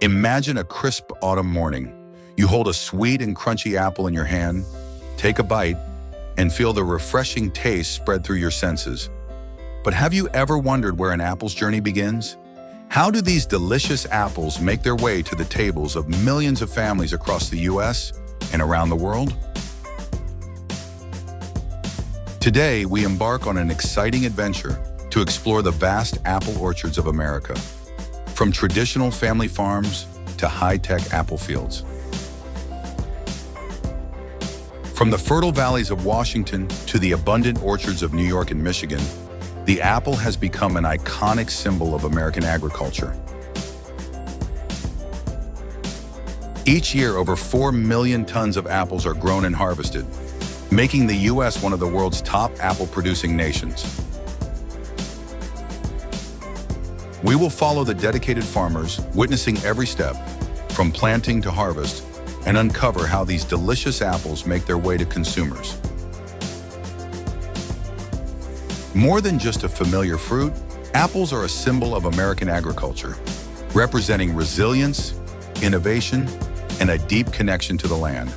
Imagine a crisp autumn morning. You hold a sweet and crunchy apple in your hand, take a bite, and feel the refreshing taste spread through your senses. But have you ever wondered where an apple's journey begins? How do these delicious apples make their way to the tables of millions of families across the US and around the world? Today, we embark on an exciting adventure to explore the vast apple orchards of America, from traditional family farms to high-tech apple fields. From the fertile valleys of Washington to the abundant orchards of New York and Michigan, the apple has become an iconic symbol of American agriculture. Each year, over 4 million tons of apples are grown and harvested, making the U.S. one of the world's top apple-producing nations. We will follow the dedicated farmers, witnessing every step, from planting to harvest, and uncover how these delicious apples make their way to consumers. More than just a familiar fruit, apples are a symbol of American agriculture, representing resilience, innovation, and a deep connection to the land.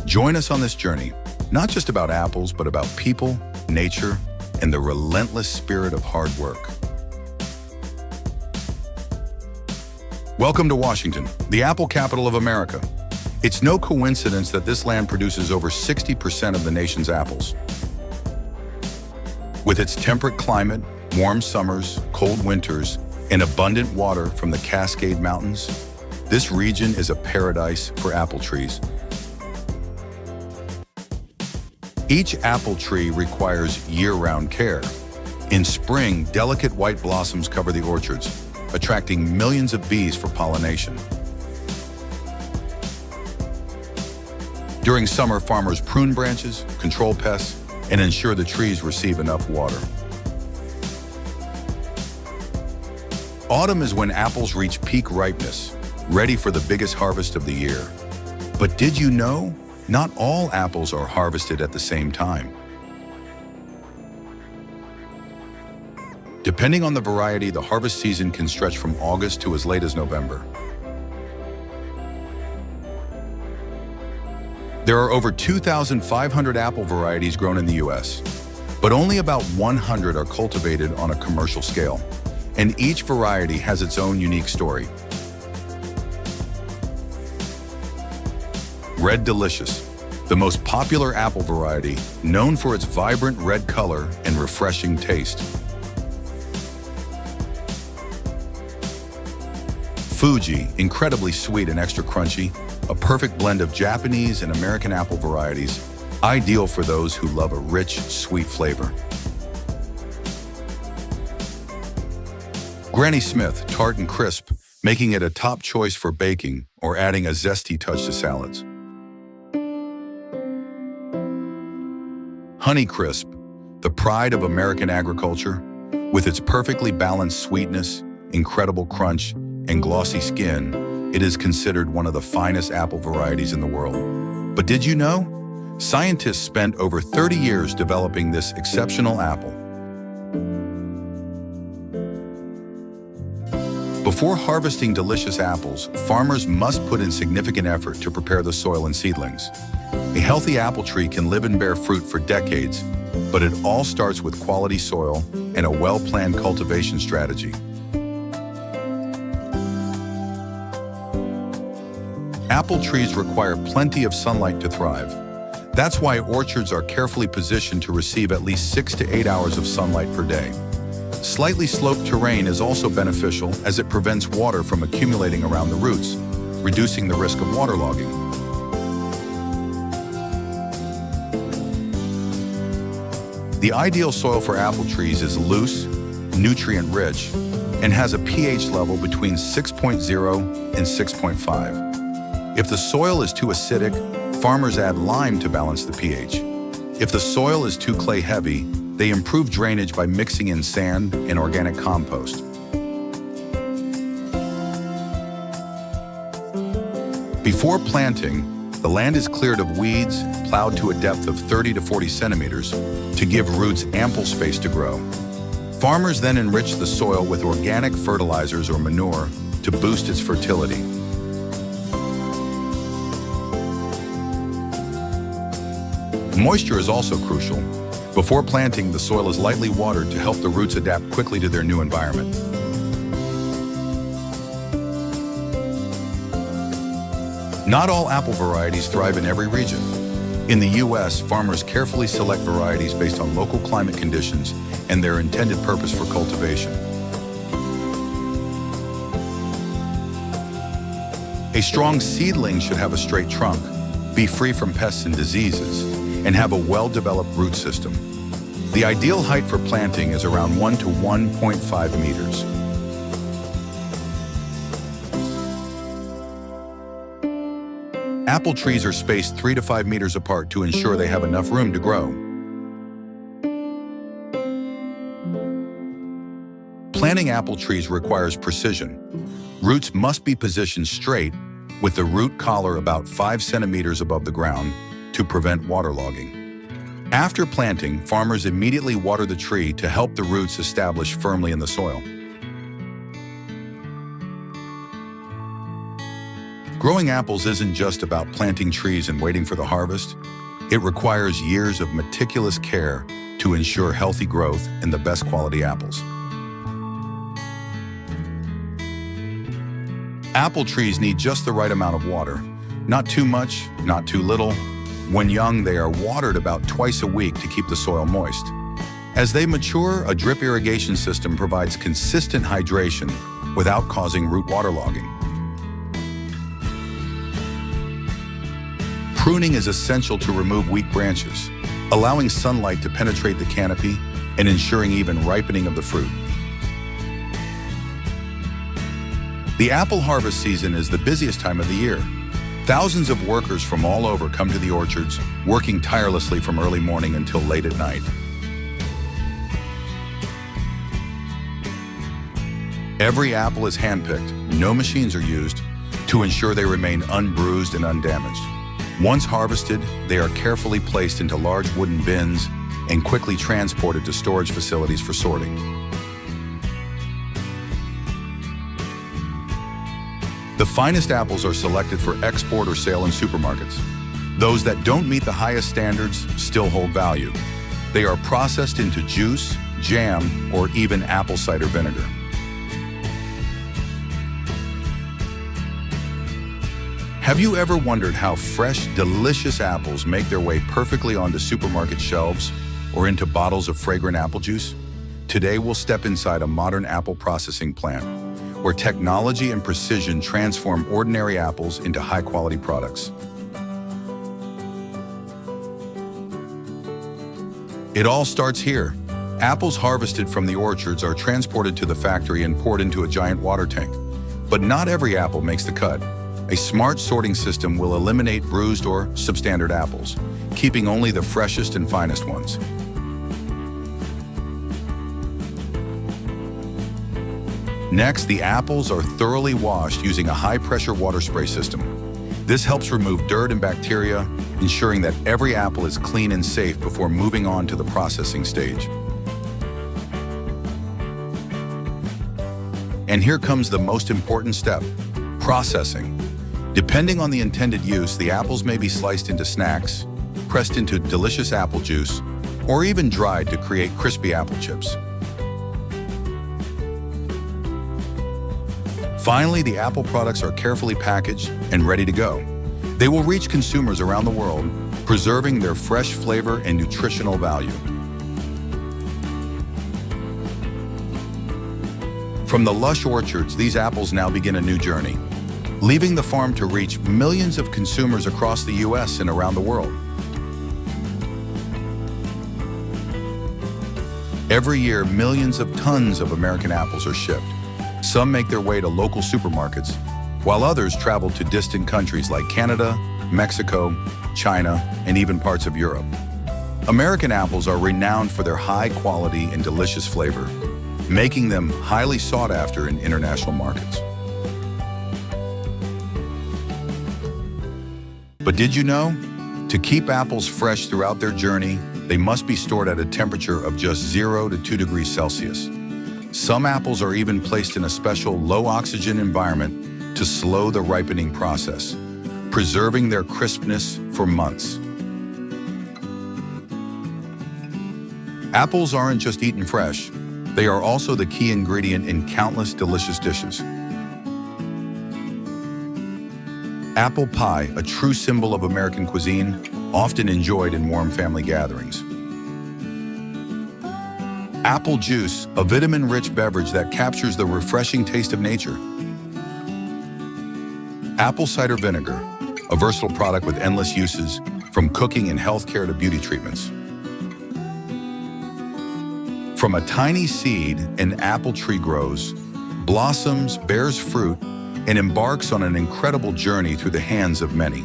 Join us on this journey, not just about apples, but about people, nature, and the relentless spirit of hard work. Welcome to Washington, the apple capital of America. It's no coincidence that this land produces over 60% of the nation's apples. With its temperate climate, warm summers, cold winters, and abundant water from the Cascade Mountains, this region is a paradise for apple trees. Each apple tree requires year-round care. In spring, delicate white blossoms cover the orchards, attracting millions of bees for pollination. During summer, farmers prune branches, control pests, and ensure the trees receive enough water. Autumn is when apples reach peak ripeness, ready for the biggest harvest of the year. But did you know? Not all apples are harvested at the same time. Depending on the variety, the harvest season can stretch from August to as late as November. There are over 2,500 apple varieties grown in the US, but only about 100 are cultivated on a commercial scale, and each variety has its own unique story. Red Delicious, the most popular apple variety, known for its vibrant red color and refreshing taste. Fuji, incredibly sweet and extra crunchy, a perfect blend of Japanese and American apple varieties, ideal for those who love a rich, sweet flavor. Granny Smith, tart and crisp, making it a top choice for baking or adding a zesty touch to salads. Honeycrisp, the pride of American agriculture, with its perfectly balanced sweetness, incredible crunch, and glossy skin, it is considered one of the finest apple varieties in the world. But did you know? Scientists spent over 30 years developing this exceptional apple. Before harvesting delicious apples, farmers must put in significant effort to prepare the soil and seedlings. A healthy apple tree can live and bear fruit for decades, but it all starts with quality soil and a well-planned cultivation strategy. Apple trees require plenty of sunlight to thrive. That's why orchards are carefully positioned to receive at least 6 to 8 hours of sunlight per day. Slightly sloped terrain is also beneficial as it prevents water from accumulating around the roots, reducing the risk of waterlogging. The ideal soil for apple trees is loose, nutrient-rich, and has a pH level between 6.0 and 6.5. If the soil is too acidic, farmers add lime to balance the pH. If the soil is too clay-heavy, they improve drainage by mixing in sand and organic compost. Before planting, the land is cleared of weeds, plowed to a depth of 30 to 40 centimeters to give roots ample space to grow. Farmers then enrich the soil with organic fertilizers or manure to boost its fertility. Moisture is also crucial. Before planting, the soil is lightly watered to help the roots adapt quickly to their new environment. Not all apple varieties thrive in every region. In the U.S., farmers carefully select varieties based on local climate conditions and their intended purpose for cultivation. A strong seedling should have a straight trunk, be free from pests and diseases, and have a well-developed root system. The ideal height for planting is around 1 to 1.5 meters. Apple trees are spaced 3 to 5 meters apart to ensure they have enough room to grow. Planting apple trees requires precision. Roots must be positioned straight, with the root collar about 5 centimeters above the ground to prevent waterlogging. After planting, farmers immediately water the tree to help the roots establish firmly in the soil. Growing apples isn't just about planting trees and waiting for the harvest. It requires years of meticulous care to ensure healthy growth and the best quality apples. Apple trees need just the right amount of water. Not too much, not too little. When young, they are watered about twice a week to keep the soil moist. As they mature, a drip irrigation system provides consistent hydration without causing root waterlogging. Pruning is essential to remove weak branches, allowing sunlight to penetrate the canopy and ensuring even ripening of the fruit. The apple harvest season is the busiest time of the year. Thousands of workers from all over come to the orchards, working tirelessly from early morning until late at night. Every apple is handpicked, no machines are used, to ensure they remain unbruised and undamaged. Once harvested, they are carefully placed into large wooden bins and quickly transported to storage facilities for sorting. The finest apples are selected for export or sale in supermarkets. Those that don't meet the highest standards still hold value. They are processed into juice, jam, or even apple cider vinegar. Have you ever wondered how fresh, delicious apples make their way perfectly onto supermarket shelves or into bottles of fragrant apple juice? Today, we'll step inside a modern apple processing plant, where technology and precision transform ordinary apples into high-quality products. It all starts here. Apples harvested from the orchards are transported to the factory and poured into a giant water tank. But not every apple makes the cut. A smart sorting system will eliminate bruised or substandard apples, keeping only the freshest and finest ones. Next, the apples are thoroughly washed using a high-pressure water spray system. This helps remove dirt and bacteria, ensuring that every apple is clean and safe before moving on to the processing stage. And here comes the most important step: processing. Depending on the intended use, the apples may be sliced into snacks, pressed into delicious apple juice, or even dried to create crispy apple chips. Finally, the apple products are carefully packaged and ready to go. They will reach consumers around the world, preserving their fresh flavor and nutritional value. From the lush orchards, these apples now begin a new journey, leaving the farm to reach millions of consumers across the U.S. and around the world. Every year, millions of tons of American apples are shipped. Some make their way to local supermarkets, while others travel to distant countries like Canada, Mexico, China, and even parts of Europe. American apples are renowned for their high quality and delicious flavor, making them highly sought after in international markets. But did you know? To keep apples fresh throughout their journey, they must be stored at a temperature of just 0 to 2 degrees Celsius. Some apples are even placed in a special low-oxygen environment to slow the ripening process, preserving their crispness for months. Apples aren't just eaten fresh, they are also the key ingredient in countless delicious dishes. Apple pie, a true symbol of American cuisine, often enjoyed in warm family gatherings. Apple juice, a vitamin-rich beverage that captures the refreshing taste of nature. Apple cider vinegar, a versatile product with endless uses, from cooking and healthcare to beauty treatments. From a tiny seed, an apple tree grows, blossoms, bears fruit, and embarks on an incredible journey through the hands of many.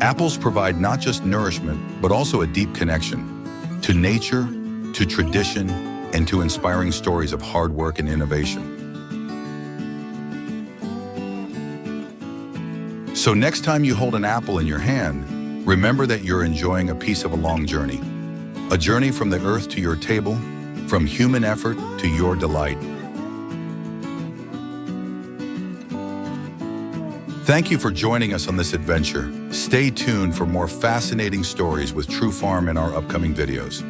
Apples provide not just nourishment, but also a deep connection to nature, to tradition, and to inspiring stories of hard work and innovation. So next time you hold an apple in your hand, remember that you're enjoying a piece of a long journey. A journey from the earth to your table, from human effort to your delight. Thank you for joining us on this adventure. Stay tuned for more fascinating stories with True Farm in our upcoming videos.